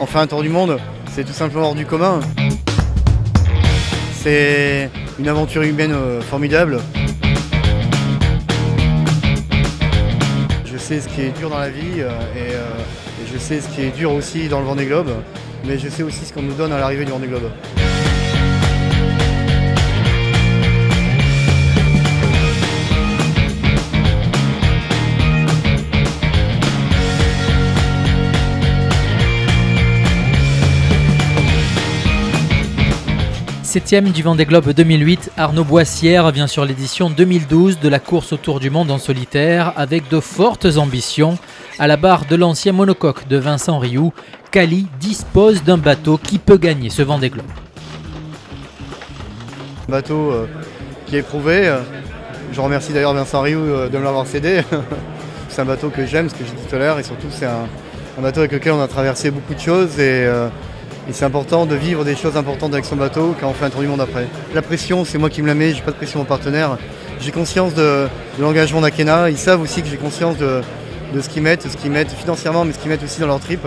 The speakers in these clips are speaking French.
On fait un tour du monde, c'est tout simplement hors du commun. C'est une aventure humaine formidable. Je sais ce qui est dur dans la vie et je sais ce qui est dur aussi dans le Vendée Globe, mais je sais aussi ce qu'on nous donne à l'arrivée du Vendée Globe. Septième du Vendée Globe 2008, Arnaud Boissière vient sur l'édition 2012 de la course autour du monde en solitaire avec de fortes ambitions. À la barre de l'ancien monocoque de Vincent Rioux, Cali dispose d'un bateau qui peut gagner ce Vendée Globe. Un bateau qui est éprouvé. Je remercie d'ailleurs Vincent Rioux de me l'avoir cédé. C'est un bateau que j'aime, ce que j'ai dit tout à l'heure, et surtout c'est un bateau avec lequel on a traversé beaucoup de choses. Et c'est important de vivre des choses importantes avec son bateau quand on fait un tour du monde après. La pression, c'est moi qui me la mets, j'ai pas de pression aux partenaires. J'ai conscience de l'engagement d'Akena. Ils savent aussi que j'ai conscience de ce qu'ils mettent financièrement, mais ce qu'ils mettent aussi dans leur trip.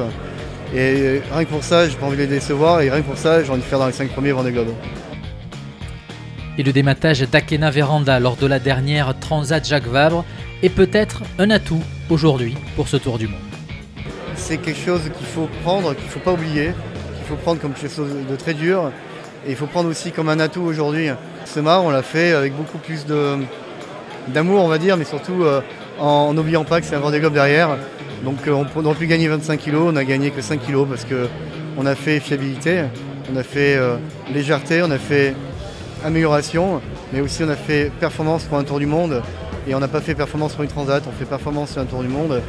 Et rien que pour ça, j'ai pas envie de les décevoir, et rien que pour ça, j'ai envie de faire dans les 5 premiers Vendée Globe. Et le dématage d'Akena Véranda lors de la dernière Transat Jacques Vabre est peut-être un atout aujourd'hui pour ce tour du monde. C'est quelque chose qu'il faut prendre, qu'il ne faut pas oublier. Il faut prendre comme quelque chose de très dur, et il faut prendre aussi comme un atout aujourd'hui. Ce mât, on l'a fait avec beaucoup plus d'amour, on va dire, mais surtout en n'oubliant pas que c'est un Vendée Globe derrière. Donc on aurait pu gagner 25 kg, on n'a gagné que 5 kg parce qu'on a fait fiabilité, on a fait légèreté, on a fait amélioration, mais aussi on a fait performance pour un tour du monde, et on n'a pas fait performance pour une transat, on fait performance sur un tour du monde.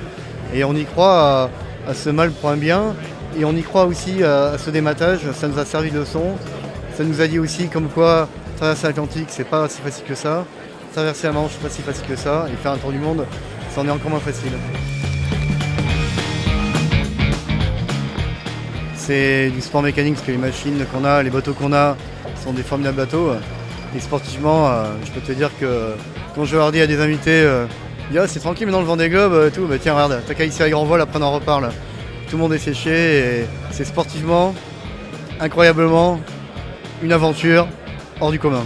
Et on y croit à ce mal pour un bien. Et on y croit aussi à ce dématage, ça nous a servi de leçon. Ça nous a dit aussi comme quoi traverser l'Atlantique, c'est pas si facile que ça. Traverser la Manche, c'est pas si facile que ça. Et faire un tour du monde, c'en est encore moins facile. C'est du sport mécanique parce que les machines qu'on a, les bateaux qu'on a, sont des formidables bateaux. Et sportivement, je peux te dire que quand je leur dis à des invités, c'est tranquille mais dans le Vendée Globe, tout, tiens regarde, t'as qu'à ici à grand vol, après on en reparle. Tout le monde est séché et c'est sportivement, incroyablement, une aventure hors du commun.